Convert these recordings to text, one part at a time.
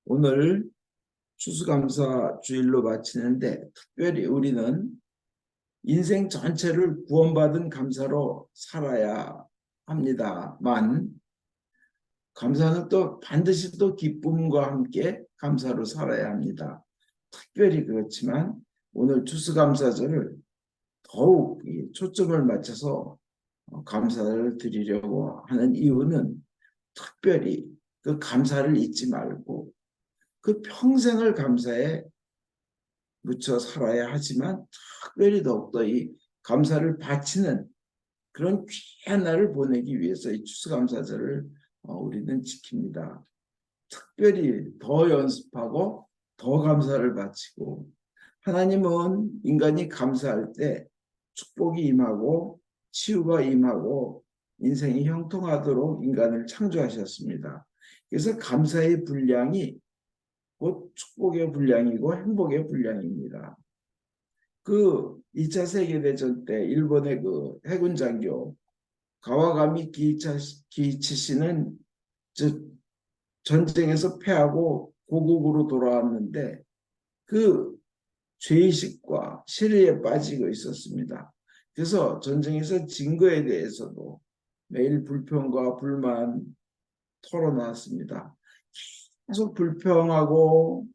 오늘 추수감사 주일로 마치는데 특별히 우리는 인생 전체를 구원받은 감사로 살아야 합니다만 감사는 또 반드시 또 기쁨과 함께 감사로 살아야 합니다. 특별히 그렇지만 오늘 추수감사절을 더욱 초점을 맞춰서 감사를 드리려고 하는 이유는 특별히 그 감사를 잊지 말고 그 평생을 감사에 묻혀 살아야 하지만 특별히 더욱더 이 감사를 바치는 그런 귀한 날을 보내기 위해서 이 추수감사절을 우리는 지킵니다. 특별히 더 연습하고 더 감사를 바치고 하나님은 인간이 감사할 때 축복이 임하고 치유가 임하고 인생이 형통하도록 인간을 창조하셨습니다. 그래서 감사의 분량이 곧 축복의 분량이고 행복의 분량입니다. 그 2차 세계대전 때 일본의 그 해군 장교 가와가미 기이치 씨는 전쟁에서 패하고 고국으로 돌아왔는데 그 죄의식과 실의에 빠지고 있었습니다. 그래서 전쟁에서 진 거에 대해서도 매일 불평과 불만 털어놨습니다. 계속 불평하고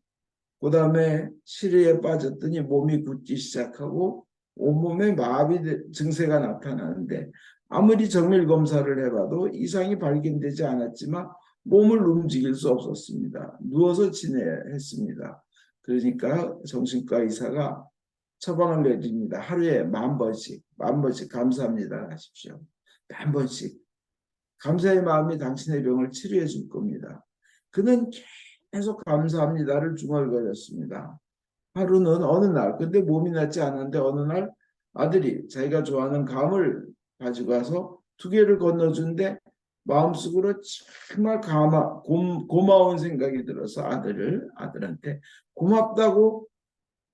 그 다음에 실의에 빠졌더니 몸이 굳기 시작하고 온몸에 마비 증세가 나타나는데 아무리 정밀 검사를 해봐도 이상이 발견되지 않았지만 몸을 움직일 수 없었습니다. 누워서 지내야 했습니다. 그러니까 정신과 의사가 처방을 내립니다. 하루에 10,000번씩, 10,000번씩 감사합니다 하십시오. 10,000번씩. 감사의 마음이 당신의 병을 치료해 줄 겁니다. 그는 계속 감사합니다를 중얼거렸습니다. 하루는 어느 날, 근데 몸이 낫지 않았는데 어느 날 아들이 자기가 좋아하는 감을 가지고 와서 2개를 건너준데 마음속으로 정말 고마운 생각이 들어서 아들한테 고맙다고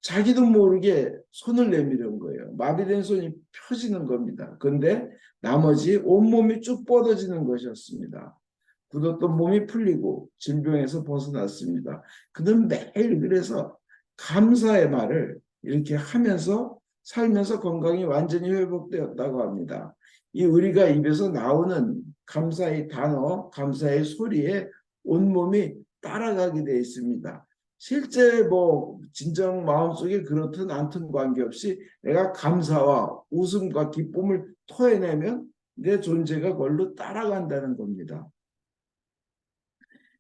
자기도 모르게 손을 내밀은 거예요. 마비된 손이 펴지는 겁니다. 그런데 나머지 온몸이 쭉 뻗어지는 것이었습니다. 굳었던 몸이 풀리고 질병에서 벗어났습니다. 그는 매일 그래서 감사의 말을 이렇게 하면서 살면서 건강이 완전히 회복되었다고 합니다. 이 우리가 입에서 나오는 감사의 단어, 감사의 소리에 온몸이 따라가게 되어 있습니다. 실제 뭐 진정 마음속에 그렇든 않든 관계없이 내가 감사와 웃음과 기쁨을 토해내면 내 존재가 그걸로 따라간다는 겁니다.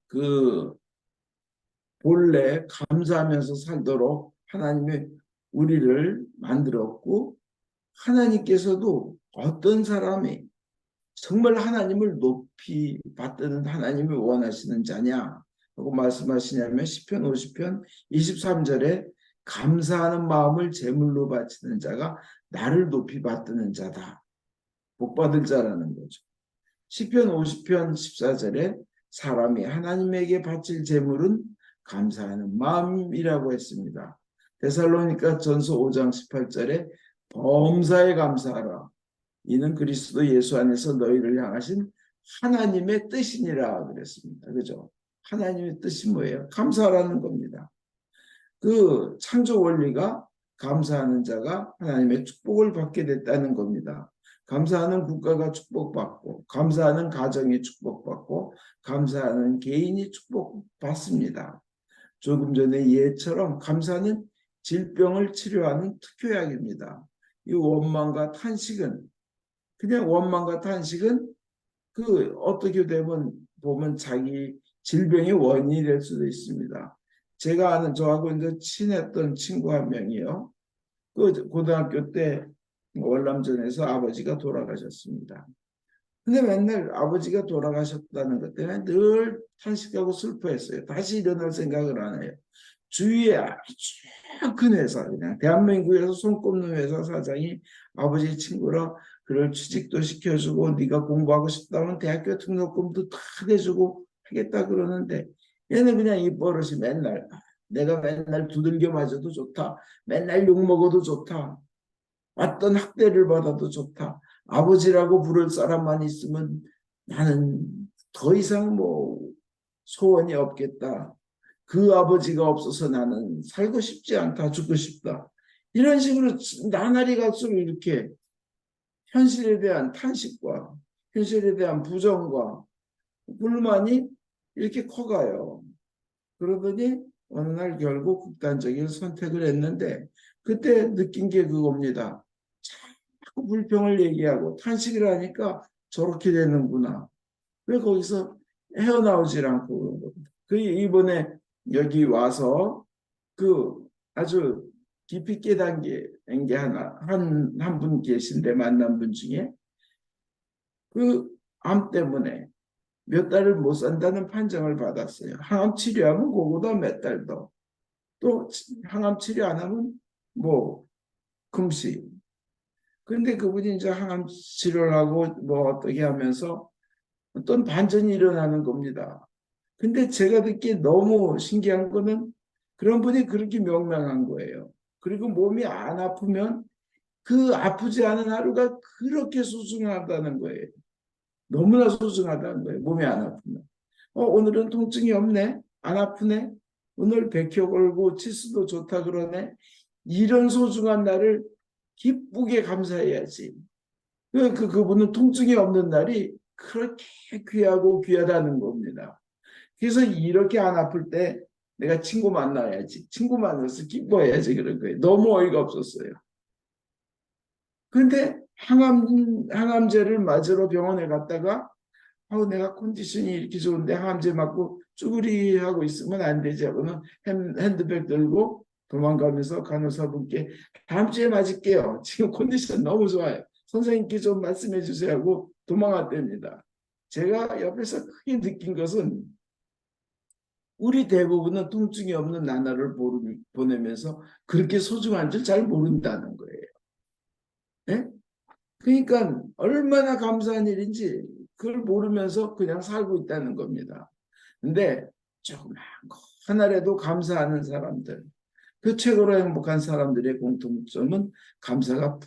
그 본래 감사하면서 살도록 하나님이 우리를 만들었고 하나님께서도 어떤 사람이 정말 하나님을 높이 받드는 하나님을 원하시는 자냐 하고 말씀하시냐면 시편 50편 23절에 감사하는 마음을 제물로 바치는 자가 나를 높이 받드는 자다. 복 받을 자라는 거죠. 시편 50편 14절에 사람이 하나님에게 바칠 제물은 감사하는 마음이라고 했습니다. 데살로니가 전서 5장 18절에 범사에 감사하라. 이는 그리스도 예수 안에서 너희를 향하신 하나님의 뜻이니라 그랬습니다. 그죠? 하나님의 뜻이 뭐예요? 감사하라는 겁니다. 그 창조 원리가 감사하는 자가 하나님의 축복을 받게 됐다는 겁니다. 감사하는 국가가 축복받고 감사하는 가정이 축복받고 감사하는 개인이 축복받습니다. 조금 전의 예처럼 감사는 질병을 치료하는 특효약입니다. 이 원망과 탄식은 그냥 원망과 탄식은 그 어떻게 보면 자기 질병의 원인이 될 수도 있습니다. 제가 아는 저하고 이제 친했던 친구 한 명이요. 그 고등학교 때 월남전에서 아버지가 돌아가셨습니다. 근데 맨날 아버지가 돌아가셨다는 것 때문에 늘 탄식하고 슬퍼했어요. 다시 일어날 생각을 안 해요. 주위에 아주 큰 회사, 그냥 대한민국에서 손꼽는 회사 사장이 아버지 친구라 그를 취직도 시켜주고 네가 공부하고 싶다면 대학교 등록금도 다 내주고 하겠다 그러는데 얘는 그냥 입버릇이 맨날 내가 맨날 두들겨 맞아도 좋다. 맨날 욕먹어도 좋다. 어떤 학대를 받아도 좋다. 아버지라고 부를 사람만 있으면 나는 더 이상 뭐 소원이 없겠다. 그 아버지가 없어서 나는 살고 싶지 않다, 죽고 싶다. 이런 식으로 나날이 갈수록 이렇게 현실에 대한 탄식과 현실에 대한 부정과 불만이 이렇게 커가요. 그러더니 어느 날 결국 극단적인 선택을 했는데 그때 느낀 게 그겁니다. 자꾸 불평을 얘기하고 탄식을 하니까 저렇게 되는구나. 왜 거기서 헤어나오질 않고 그런 겁니다. 그 이번에 여기 와서 그 아주 깊이 깨닫는 게 하나 한 분 계신데 만난 분 중에 그 암 때문에 몇 달을 못 산다는 판정을 받았어요. 항암 치료하면 그거보다 몇 달 더. 또 항암 치료 안 하면 뭐 금시. 그런데 그분이 이제 항암 치료를 하고 뭐 어떻게 하면서 어떤 반전이 일어나는 겁니다. 근데 제가 듣기에 너무 신기한 거는 그런 분이 그렇게 명랑한 거예요. 그리고 몸이 안 아프면 그 아프지 않은 하루가 그렇게 소중하다는 거예요. 너무나 소중하다는 거예요. 몸이 안 아프면. 오늘은 통증이 없네. 안 아프네. 오늘 백효 걸고 치수도 좋다 그러네. 이런 소중한 날을 기쁘게 감사해야지. 그분은 통증이 없는 날이 그렇게 귀하고 귀하다는 겁니다. 그래서 이렇게 안 아플 때 내가 친구 만나야지. 친구 만나서 기뻐해야지 그런 거예요. 너무 어이가 없었어요. 그런데 항암제를 맞으러 병원에 갔다가 내가 컨디션이 이렇게 좋은데 항암제 맞고 쭈그리하고 있으면 안 되지 하고는 핸드백 들고 도망가면서 간호사분께 다음 주에 맞을게요. 지금 컨디션 너무 좋아요. 선생님께 좀 말씀해 주세요 하고 도망갔답니다. 제가 옆에서 크게 느낀 것은 우리 대부분은 통증이 없는 나날을 보내면서 그렇게 소중한 줄 잘 모른다는 거예요. 네? 그러니까 얼마나 감사한 일인지 그걸 모르면서 그냥 살고 있다는 겁니다. 근데 조그만 거 하나라도 감사하는 사람들, 그 최고로 행복한 사람들의 공통점은 감사가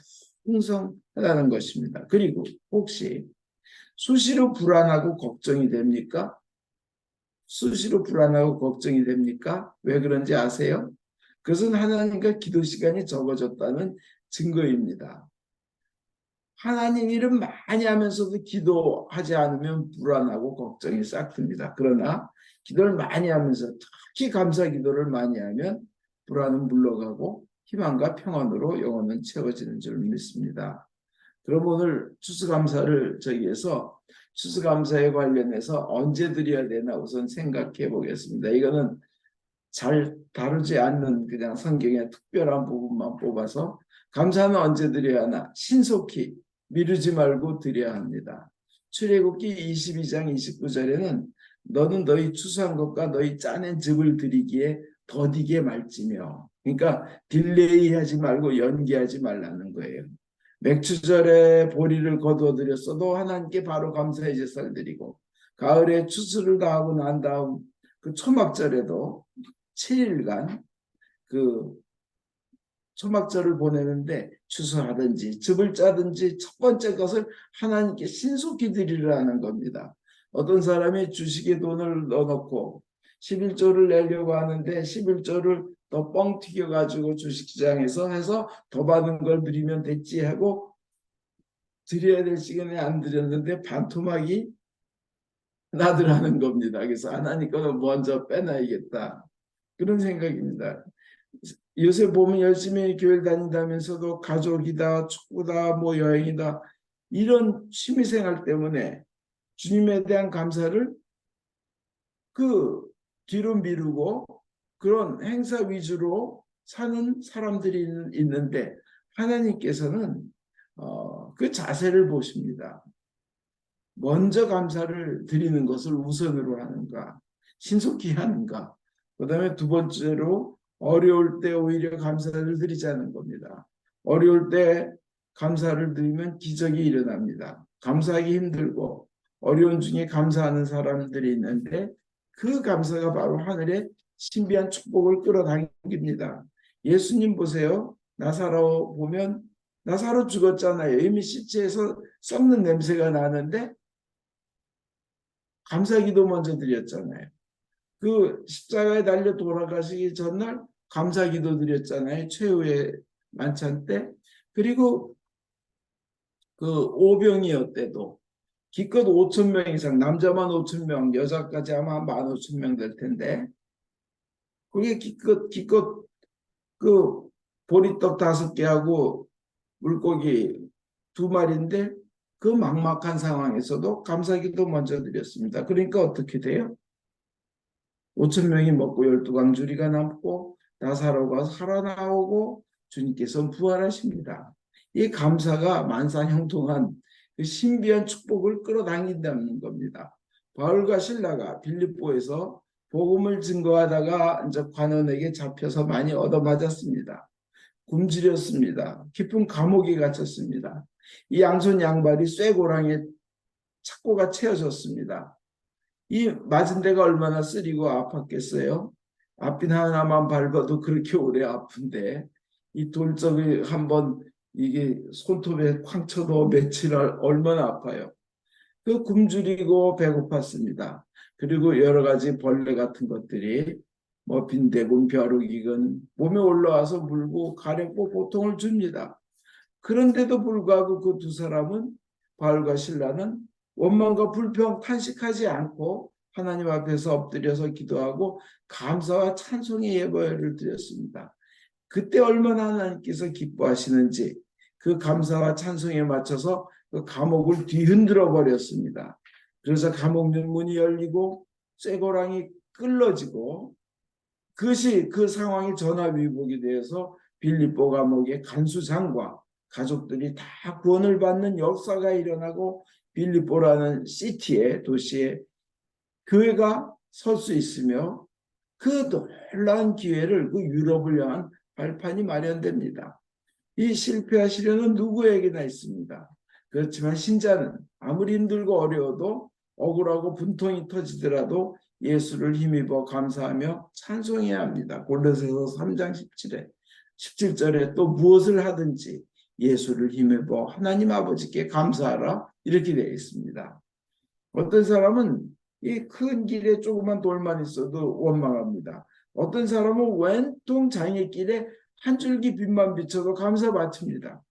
풍성하다는 것입니다. 그리고 혹시 수시로 불안하고 걱정이 됩니까? 수시로 불안하고 걱정이 됩니까? 왜 그런지 아세요? 그것은 하나님과 기도 시간이 적어졌다는 증거입니다. 하나님 이름 많이 하면서도 기도하지 않으면 불안하고 걱정이 싹 듭니다. 그러나 기도를 많이 하면서 특히 감사 기도를 많이 하면 불안은 물러가고 희망과 평안으로 영혼은 채워지는 줄 믿습니다. 그럼 오늘 추수감사를 저기에서 추수감사에 관련해서 언제 드려야 되나 우선 생각해 보겠습니다. 이거는 잘 다루지 않는 그냥 성경의 특별한 부분만 뽑아서 감사는 언제 드려야 하나? 신속히 미루지 말고 드려야 합니다. 출애굽기 22장 29절에는 너는 너희 추수한 것과 너희 짜낸 즙을 드리기에 더디게 말지며, 그러니까 딜레이하지 말고 연기하지 말라는 거예요. 맥추절에 보리를 거두어 드렸어도 하나님께 바로 감사의 제사를 드리고, 가을에 추수를 다 하고 난 다음 그 초막절에도 7일간 그 초막절을 보내는데 추수하든지 즙을 짜든지 첫 번째 것을 하나님께 신속히 드리라는 겁니다. 어떤 사람이 주식에 돈을 넣어놓고 11조를 내려고 하는데 11조를 더 뻥 튀겨가지고 주식시장에서 해서 더 받은 걸 드리면 됐지 하고 드려야 될 시간에 안 드렸는데 반토막이 나더라는 겁니다. 그래서 하나님 거는 먼저 빼놔야겠다. 그런 생각입니다. 요새 보면 열심히 교회 다닌다면서도 가족이다, 축구다, 뭐 여행이다 이런 취미생활 때문에 주님에 대한 감사를 그 뒤로 미루고 그런 행사 위주로 사는 사람들이 있는데 하나님께서는 그 자세를 보십니다. 먼저 감사를 드리는 것을 우선으로 하는가, 신속히 하는가. 그다음에 두 번째로 어려울 때 오히려 감사를 드리자는 겁니다. 어려울 때 감사를 드리면 기적이 일어납니다. 감사하기 힘들고 어려운 중에 감사하는 사람들이 있는데 그 감사가 바로 하늘의 신비한 축복을 끌어당깁니다. 예수님 보세요. 나사로 보면 나사로 죽었잖아요. 이미 시체에서 썩는 냄새가 나는데 감사기도 먼저 드렸잖아요. 그 십자가에 달려 돌아가시기 전날 감사기도 드렸잖아요. 최후의 만찬 때. 그리고 그 오병이어 때도 기껏 5천 명 이상, 남자만 5천 명, 여자까지 아마 15,000명 될 텐데, 그게 기껏 그 보리떡 5개하고 물고기 2마리인데, 그 막막한 상황에서도 감사기도 먼저 드렸습니다. 그러니까 어떻게 돼요? 5천 명이 먹고 12광주리가 남고 나사로가 살아나오고 주님께서는 부활하십니다. 이 감사가 만사형통한 그 신비한 축복을 끌어당긴다는 겁니다. 바울과 신라가 빌립보에서 복음을 증거하다가 이제 관원에게 잡혀서 많이 얻어맞았습니다. 굶주렸습니다. 깊은 감옥에 갇혔습니다. 이 양손 양발이 쇠고랑에 착고가 채워졌습니다. 이 맞은 데가 얼마나 쓰리고 아팠겠어요. 앞핀 하나만 밟아도 그렇게 오래 아픈데 이 돌적이 한번 이게 손톱에 쾅 쳐도 며칠 얼마나 아파요. 그 굶주리고 배고팠습니다. 그리고 여러 가지 벌레 같은 것들이 뭐 빈대군, 벼룩이건 몸에 올라와서 물고 가렵고 고통을 줍니다. 그런데도 불구하고 그 2사람은, 바울과 신라는 원망과 불평 탄식하지 않고 하나님 앞에서 엎드려서 기도하고 감사와 찬송의 예배를 드렸습니다. 그때 얼마나 하나님께서 기뻐하시는지 그 감사와 찬송에 맞춰서 그 감옥을 뒤흔들어 버렸습니다. 그래서 감옥 문이 열리고 쇠고랑이 끌러지고, 그것이 그 상황이 전화위복이 되어서 빌립보 감옥의 간수장과 가족들이 다 구원을 받는 역사가 일어나고 빌립보라는 도시에 교회가 설 수 있으며, 그 놀라운 기회를 그 유럽을 향한 발판이 마련됩니다. 이 실패와 시련은 누구에게나 있습니다. 그렇지만 신자는 아무리 힘들고 어려워도 억울하고 분통이 터지더라도 예수를 힘입어 감사하며 찬송해야 합니다. 골로새서 3장 17절에 또 무엇을 하든지 예수를 힘입어 하나님 아버지께 감사하라, 이렇게 되어 있습니다. 어떤 사람은 이 큰 길에 조그만 돌만 있어도 원망합니다. 어떤 사람은 왼통 장애길에 한 줄기 빛만 비춰도 감사 바칩니다.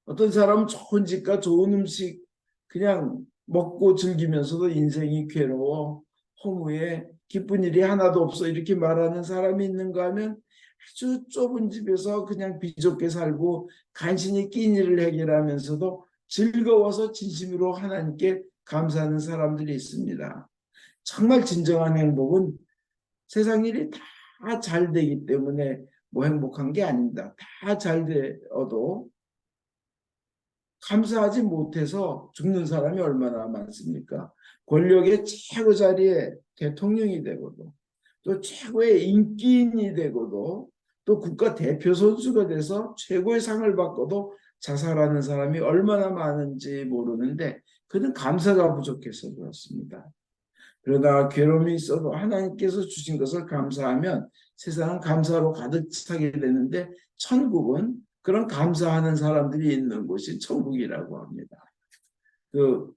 어떤 사람은 좋은 집과 좋은 음식 그냥 먹고 즐기면서도 인생이 괴로워 허무해 기쁜 일이 하나도 없어, 이렇게 말하는 사람이 있는가 하면 아주 좁은 집에서 그냥 비좁게 살고 간신히 끼니 일을 해결하면서도 즐거워서 진심으로 하나님께 감사하는 사람들이 있습니다. 정말 진정한 행복은 세상 일이 다 잘 되기 때문에 뭐 행복한 게 아닙니다. 다 잘 되어도 감사하지 못해서 죽는 사람이 얼마나 많습니까? 권력의 최고 자리에 대통령이 되고도, 또 최고의 인기인이 되고도, 또 국가 대표 선수가 돼서 최고의 상을 받고도 자살하는 사람이 얼마나 많은지 모르는데, 그는 감사가 부족해서 그렇습니다. 그러다가 괴로움이 있어도 하나님께서 주신 것을 감사하면 세상은 감사로 가득 차게 되는데, 천국은 그런 감사하는 사람들이 있는 곳이 천국이라고 합니다. 그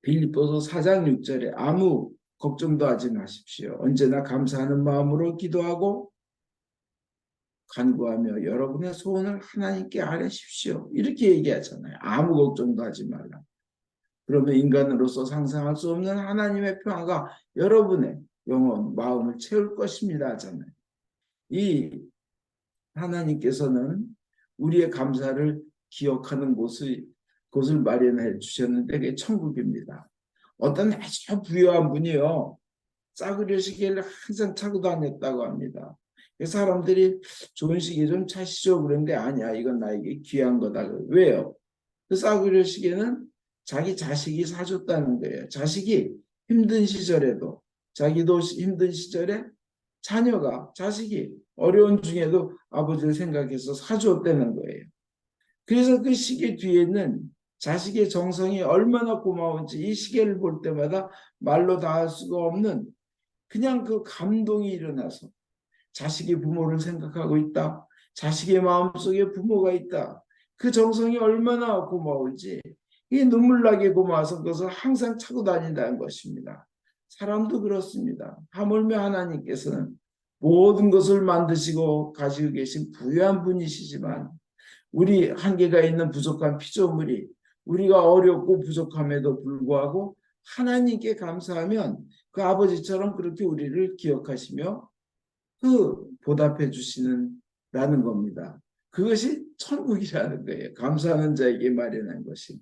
빌립보서 4장 6절에 아무 걱정도 하지 마십시오. 언제나 감사하는 마음으로 기도하고 간구하며 여러분의 소원을 하나님께 아뢰십시오, 이렇게 얘기하잖아요. 아무 걱정도 하지 말라. 그러면 인간으로서 상상할 수 없는 하나님의 평화가 여러분의 영혼, 마음을 채울 것입니다 하잖아요. 이 하나님께서는 우리의 감사를 기억하는 곳을 마련해 주셨는데, 그게 천국입니다. 어떤 아주 부유한 분이요, 싸구려 시계를 항상 차고 다녔다고 합니다. 사람들이 좋은 시계 좀 차시죠 그런데, 아니야, 이건 나에게 귀한 거다. 왜요? 그 싸구려 시계는 자기 자식이 사줬다는 거예요. 자식이 힘든 시절에도, 자기도 힘든 시절에 자식이 어려운 중에도 아버지를 생각해서 사주었다는 거예요. 그래서 그 시계 뒤에는 자식의 정성이 얼마나 고마운지 이 시계를 볼 때마다 말로 다 할 수가 없는 그냥 그 감동이 일어나서, 자식이 부모를 생각하고 있다, 자식의 마음속에 부모가 있다, 그 정성이 얼마나 고마운지, 이 눈물 나게 고마워서 그것을 항상 차고 다닌다는 것입니다. 사람도 그렇습니다. 하물며 하나님께서는 모든 것을 만드시고 가지고 계신 부유한 분이시지만 우리 한계가 있는 부족한 피조물이 우리가 어렵고 부족함에도 불구하고 하나님께 감사하면 그 아버지처럼 그렇게 우리를 기억하시며 그 보답해 주시는라는 겁니다. 그것이 천국이라는 거예요. 감사하는 자에게 마련한 것이.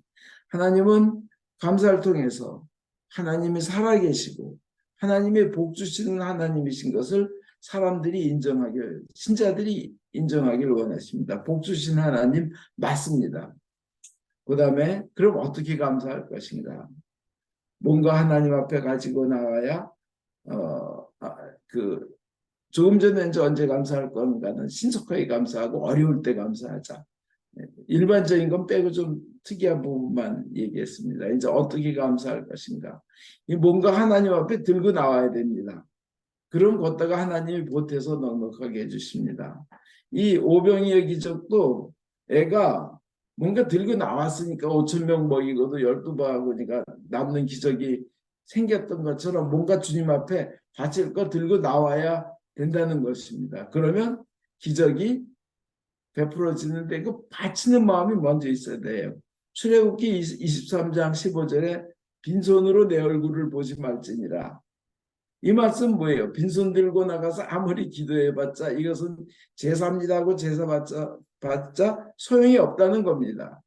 하나님은 감사를 통해서 하나님이 살아계시고 하나님의 복 주시는 하나님이신 것을 사람들이 인정하길, 신자들이 인정하기를 원하십니다. 복 주신 하나님 맞습니다. 그 다음에 그럼 어떻게 감사할 것인가? 뭔가 하나님 앞에 가지고 나와야 그 조금 전에 이제 언제 감사할 건가는 신속하게 감사하고 어려울 때 감사하자. 일반적인 건 빼고 좀 특이한 부분만 얘기했습니다. 이제 어떻게 감사할 것인가? 뭔가 하나님 앞에 들고 나와야 됩니다. 그럼 걷다가 하나님이 보태서 넉넉하게 해주십니다. 이 오병이의 기적도 애가 뭔가 들고 나왔으니까 5천 명 먹이고도 12방울이니까 남는 기적이 생겼던 것처럼 뭔가 주님 앞에 바칠 거 들고 나와야 된다는 것입니다. 그러면 기적이 베풀어지는데 그 바치는 마음이 먼저 있어야 돼요. 출애굽기 23장 15절에 빈손으로 내 얼굴을 보지 말지니라. 이 말씀 뭐예요? 빈손 들고 나가서 아무리 기도해봤자 이것은 제사입니다 하고 제사 받자 소용이 없다는 겁니다.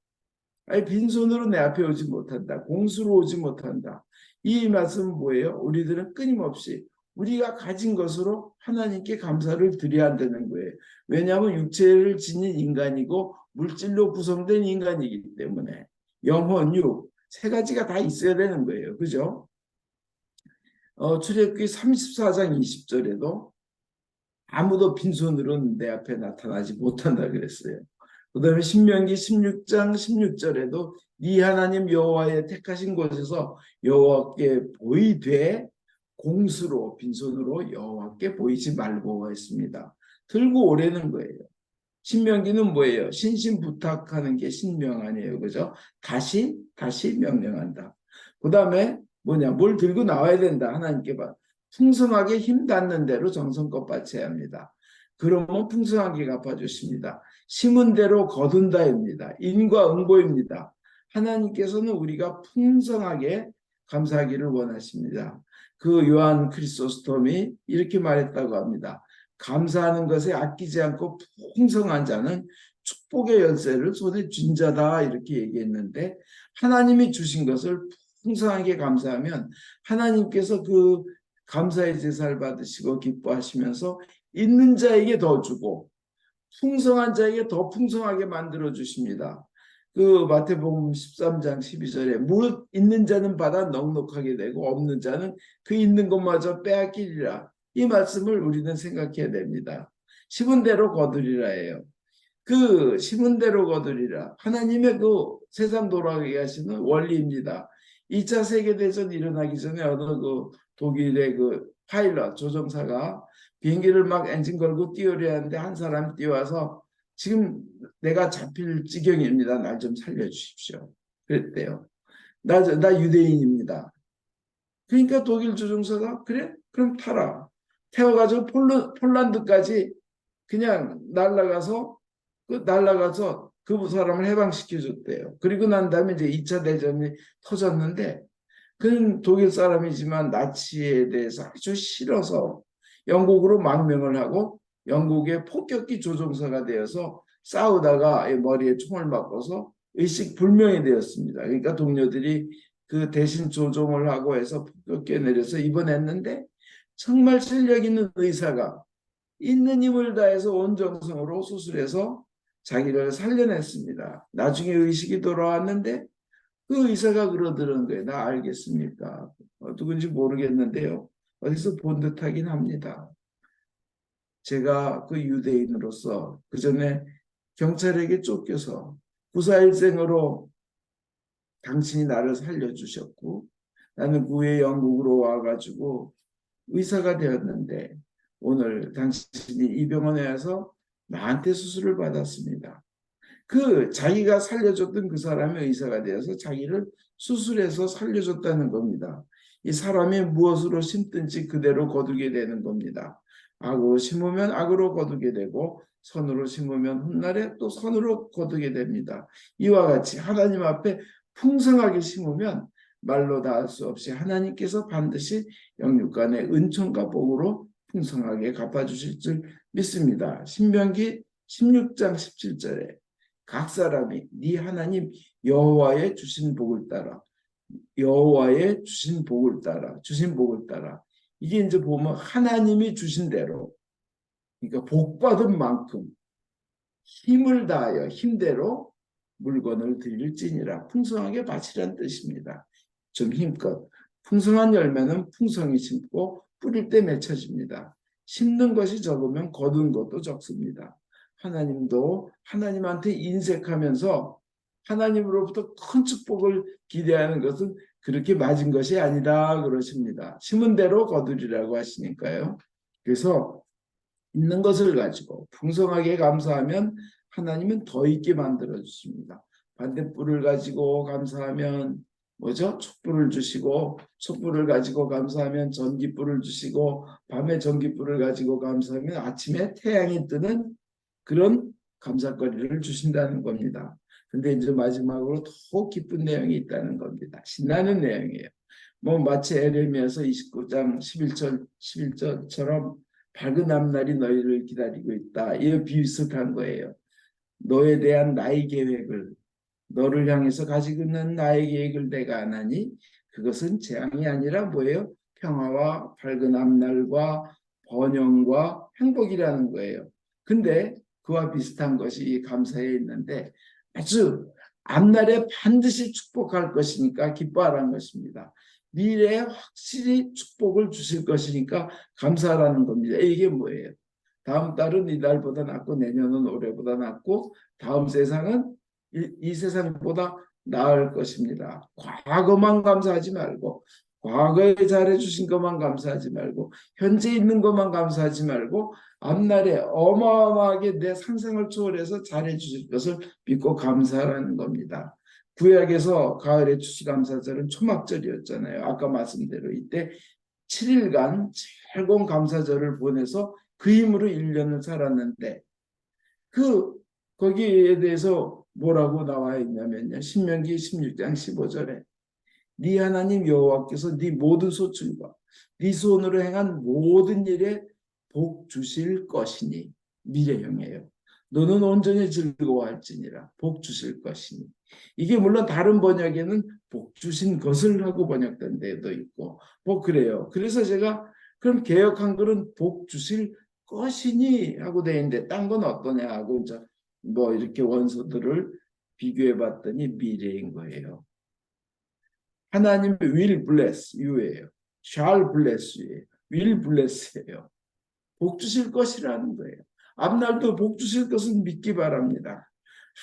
아니 빈손으로 내 앞에 오지 못한다. 공수로 오지 못한다. 이 말씀은 뭐예요? 우리들은 끊임없이 우리가 가진 것으로 하나님께 감사를 드려야 한다는 거예요. 왜냐하면 육체를 지닌 인간이고 물질로 구성된 인간이기 때문에 영혼, 육, 세 가지가 다 있어야 되는 거예요. 그죠? 출애굽기 34장 20절에도 아무도 빈손으로는 내 앞에 나타나지 못한다 그랬어요. 그 다음에 신명기 16장 16절에도 네 하나님 여호와의 택하신 곳에서 여호와께 보이되 공수로 빈손으로 여호와께 보이지 말고 했습니다. 들고 오라는 거예요. 신명기는 뭐예요? 신신부탁하는 게 신명 아니에요. 그죠? 다시 명령한다. 그 다음에 뭐냐? 뭘 들고 나와야 된다. 하나님께 봐. 풍성하게 힘 닿는 대로 정성껏 바쳐야 합니다. 그러면 풍성하게 갚아주십니다. 심은 대로 거둔다입니다. 인과 응보입니다. 하나님께서는 우리가 풍성하게 감사하기를 원하십니다. 그 요한 크리소스톰이 이렇게 말했다고 합니다. 감사하는 것에 아끼지 않고 풍성한 자는 축복의 열쇠를 손에 쥔 자다 이렇게 얘기했는데 하나님이 주신 것을 풍성하게 감사하면 하나님께서 그 감사의 제사를 받으시고 기뻐하시면서 있는 자에게 더 주고 풍성한 자에게 더 풍성하게 만들어 주십니다. 그 마태복음 13장 12절에 무릇 있는 자는 받아 넉넉하게 되고 없는 자는 그 있는 것마저 빼앗기리라. 이 말씀을 우리는 생각해야 됩니다. 심은 대로 거두리라예요. 그 심은 대로 거두리라. 하나님의 그 세상 돌아가게 하시는 원리입니다. 2차 세계대전 일어나기 전에 어느 그 독일의 그 파일럿 조종사가 비행기를 막 엔진 걸고 뛰어야 하는데 한 사람 뛰어와서 지금 내가 잡힐 지경입니다. 날 좀 살려주십시오. 그랬대요. 나 유대인입니다. 그러니까 독일 조종사가 그래? 그럼 타라. 태워가지고 폴란드까지 그냥 날아가서 그 사람을 해방시켜줬대요. 그리고 난 다음에 이제 2차 대전이 터졌는데 그는 독일 사람이지만 나치에 대해서 아주 싫어서 영국으로 망명을 하고 영국의 폭격기 조종사가 되어서 싸우다가 머리에 총을 맞고서 의식불명이 되었습니다. 그러니까 동료들이 그 대신 조종을 하고 해서 폭격기에 내려서 입원했는데 정말 실력 있는 의사가 있는 힘을 다해서 온 정성으로 수술해서 자기를 살려냈습니다. 나중에 의식이 돌아왔는데 그 의사가 그러더는 거예요. 나 알겠습니까? 누군지 모르겠는데요. 어디서 본 듯하긴 합니다. 제가 그 유대인으로서 그 전에 경찰에게 쫓겨서 구사일생으로 당신이 나를 살려주셨고 나는 그 후에 영국으로 와가지고 의사가 되었는데 오늘 당신이 이 병원에 와서 나한테 수술을 받았습니다. 그 자기가 살려줬던 그 사람의 의사가 되어서 자기를 수술해서 살려줬다는 겁니다. 이 사람이 무엇으로 심든지 그대로 거두게 되는 겁니다. 악으로 심으면 악으로 거두게 되고 선으로 심으면 훗날에 또 선으로 거두게 됩니다. 이와 같이 하나님 앞에 풍성하게 심으면 말로 다 할 수 없이 하나님께서 반드시 영육간의 은총과 복으로 풍성하게 갚아주실 줄 믿습니다. 신명기 16장 17절에 각 사람이 네 하나님 여호와의 주신 복을 따라 여호와의 주신 복을 따라 이게 이제 보면 하나님이 주신 대로 그러니까 복 받은 만큼 힘을 다하여 힘대로 물건을 드릴지니라 풍성하게 바치라는 뜻입니다. 좀 힘껏 풍성한 열매는 풍성히 심고 뿌릴 때 맺혀집니다. 심는 것이 적으면 거둔 것도 적습니다. 하나님도 하나님한테 인색하면서 하나님으로부터 큰 축복을 기대하는 것은 그렇게 맞은 것이 아니다 그러십니다. 심은 대로 거두리라고 하시니까요. 그래서 있는 것을 가지고 풍성하게 감사하면 하나님은 더 있게 만들어 주십니다. 반딧불을 가지고 감사하면 뭐죠? 촛불을 주시고 촛불을 가지고 감사하면 전깃불을 주시고 밤에 전깃불을 가지고 감사하면 아침에 태양이 뜨는 그런 감사거리를 주신다는 겁니다. 근데 이제 마지막으로 더 기쁜 내용이 있다는 겁니다. 신나는 내용이에요. 뭐 마치 에레미야서 29장 11절처럼 밝은 앞날이 너희를 기다리고 있다. 이거 비슷한 거예요. 너에 대한 나의 계획을 너를 향해서 가지고 있는 나의 계획을 내가 안 하니 그것은 재앙이 아니라 뭐예요? 평화와 밝은 앞날과 번영과 행복이라는 거예요. 근데 그와 비슷한 것이 감사에 있는데 아주 앞날에 반드시 축복할 것이니까 기뻐하라는 것입니다. 미래에 확실히 축복을 주실 것이니까 감사하라는 겁니다. 이게 뭐예요? 다음 달은 이달보다 낫고 내년은 올해보다 낫고 다음 세상은 이 세상보다 나을 것입니다. 과거만 감사하지 말고 과거에 잘해주신 것만 감사하지 말고 현재 있는 것만 감사하지 말고 앞날에 어마어마하게 내 상상을 초월해서 잘해주실 것을 믿고 감사하라는 겁니다. 구약에서 가을의 추수감사절은 초막절이었잖아요. 아까 말씀대로 이때 7일간 즐거운 감사절을 보내서 그 힘으로 1년을 살았는데 그 거기에 대해서 뭐라고 나와 있냐면요. 신명기 16장 15절에 네 하나님 여호와께서 네 모든 소출과 네 손으로 행한 모든 일에 복 주실 것이니 미래형이에요. 너는 온전히 즐거워할지니라 복 주실 것이니 이게 물론 다른 번역에는 복 주신 것을 하고 번역된 데도 있고 뭐 그래요. 그래서 제가 그럼 개역 한글은 복 주실 것이니 하고 돼 있는데 딴 건 어떠냐 하고 이제 뭐 이렇게 원서들을 비교해 봤더니 미래인 거예요. 하나님이 will bless you예요. shall bless you예요. will bless예요. 복 주실 것이라는 거예요. 앞날도 복 주실 것은 믿기 바랍니다.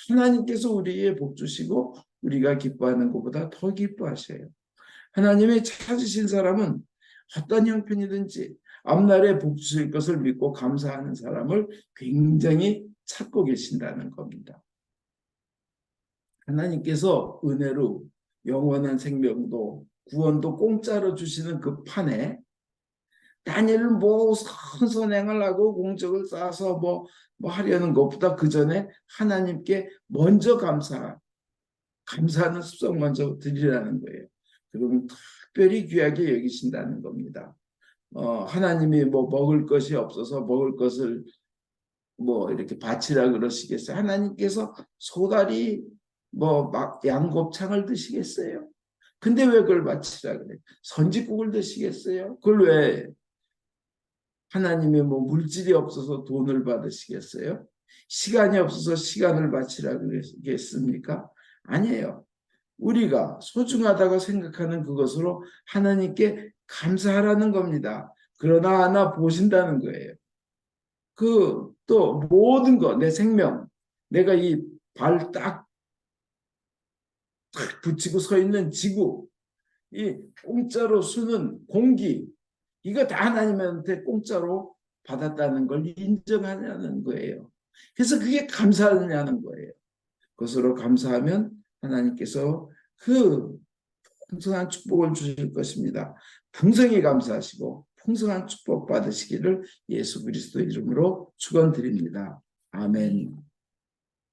하나님께서 우리에게 복 주시고 우리가 기뻐하는 것보다 더 기뻐하셔요. 하나님의 찾으신 사람은 어떤 형편이든지 앞날에 복 주실 것을 믿고 감사하는 사람을 굉장히 찾고 계신다는 겁니다. 하나님께서 은혜로 영원한 생명도 구원도 공짜로 주시는 그 판에 다니엘은 뭐 선선행을 하고 공적을 쌓아서 뭐 하려는 것보다 그 전에 하나님께 먼저 감사하는 습성 먼저 드리라는 거예요. 그러면 특별히 귀하게 여기신다는 겁니다. 하나님이 뭐 먹을 것이 없어서 먹을 것을 뭐 이렇게 바치라 그러시겠어요? 하나님께서 소다리 뭐 막 양곱창을 드시겠어요? 근데 왜 그걸 바치라 그래? 선짓국을 드시겠어요? 그걸 왜 하나님의 뭐 물질이 없어서 돈을 받으시겠어요? 시간이 없어서 시간을 바치라 그러겠습니까? 아니에요. 우리가 소중하다고 생각하는 그것으로 하나님께 감사하라는 겁니다. 그러나 하나 보신다는 거예요. 그 또 모든 거, 내 생명, 내가 이 발 딱 붙이고 서 있는 지구, 이 공짜로 쓰는 공기, 이거 다 하나님한테 공짜로 받았다는 걸 인정하냐는 거예요. 그래서 그게 감사하냐는 거예요. 그것으로 감사하면 하나님께서 그 풍성한 축복을 주실 것입니다. 풍성히 감사하시고 풍성한 축복 받으시기를 예수 그리스도 이름으로 축원드립니다. 아멘.